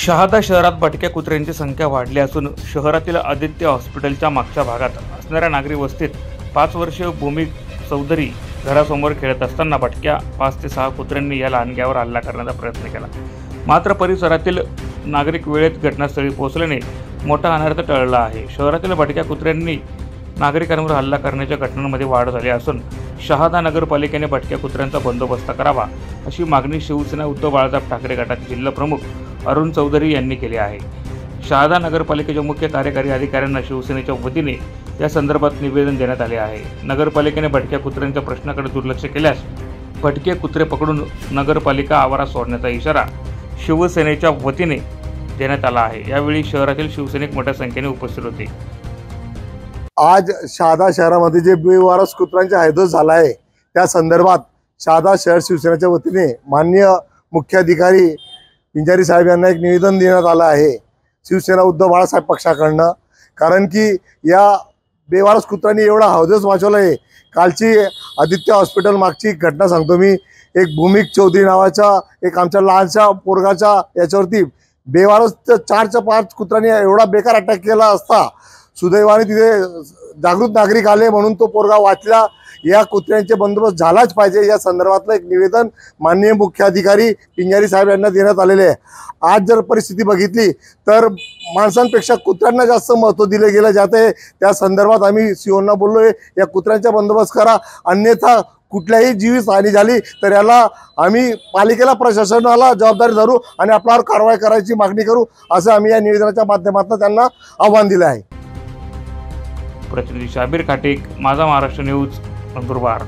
शहादा शहरात भटक्या कुत्र्यांची संख्या वाढली असून शहरातील आदित्य हॉस्पिटलच्या मागच्या भागात असणाऱ्या नागरी वस्तीत 5 वर्षीय भूमी चौधरी घरासमोर खेळत असताना भटक्या 5 ते 6 कुत्र्यांनी या लहानग्यावर हल्ला करण्याचा प्रयत्न केला। मात्र परिसरातील नागरिक वेळेत घटनास्थळी पोहोचल्याने मोठा अनर्थ टळला आहे। शहरातील भटक्या कुत्र्यांनी नागरिकांवर हल्ला करण्याच्या घटनांमध्ये वाढ झाली असून शहादा नगरपालिकेने भटक्या कुत्र्यांचा बंदोबस्त करावा अशी मागणी शिवसेना उद्धव बाळासाहेब ठाकरे गटाचे जिल्हा प्रमुख अरुण चौधरी यांनी केली आहे। शहादा नगरपालिकेच्या मुख्य कार्यकारी अधिकाऱ्यांना शिवसेनेच्या वतीने या संदर्भात निवेदन देण्यात आले आहे। नगरपालिकेने भटक्या कुत्र्यांच्या प्रश्नाकडे दुर्लक्ष केल्यास भटके कुत्रे पकडून नगरपालिका आवारात सोडण्याचा इशारा शिवसेनेच्या वतीने देण्यात आला आहे। यावेळी शहरातील शिवसैनिक मोठ्या संख्येने उपस्थित होते। आज शहादा शहरामध्ये जे बेवारस कुत्र्यांचा हैदोस झाला आहे त्या संदर्भात शहादा शहर शिवसेनेच्या वतीने माननीय मुख्याधिकारी पिंजारी साहेब यांना एक निवेदन देण्यात आलं आहे शिवसेना उद्धव बाळासाहेब पक्षाकडनं। कारण की या बेवारस कुत्र्यांनी एवढा हैदोस माजवला आहे। कालची आदित्य हॉस्पिटल मागची घटना सांगतो मी। एक भूमी चौधरी नावाच्या एक आमच्या लहानशा पोरगाच्या याच्यावरती बेवारस 4 ते 5 कुत्र्यांनी एवढा बेकार अटॅक केला असता सुदैवाने तिथे जागृत नागरिक आले म्हणून तो पोरगा वाचला। या कुत्र्यांचे बंदोबस्त झालाच पाहिजे या संदर्भातलं एक निवेदन माननीय मुख्याधिकारी पिंजारी साहेब यांना देण्यात आलेले आहे। आज जर परिस्थिती बघितली तर माणसांपेक्षा कुत्र्यांना जास्त महत्त्व दिले गेले जाते। त्या संदर्भात आम्ही सीओंना बोललोय या कुत्र्यांचा बंदोबस्त करा, अन्यथा कुठल्याही जीवित हानी झाली तर याला आम्ही पालिकेला प्रशासनाला जबाबदारी धरू आणि आपल्यावर कारवाई करायची मागणी करू असं आम्ही या निवेदनाच्या माध्यमातून त्यांना आव्हान दिलं आहे। प्रतिनिधी शाबीर खाटेक, माझा महाराष्ट्र न्यूज, नंदुरबार।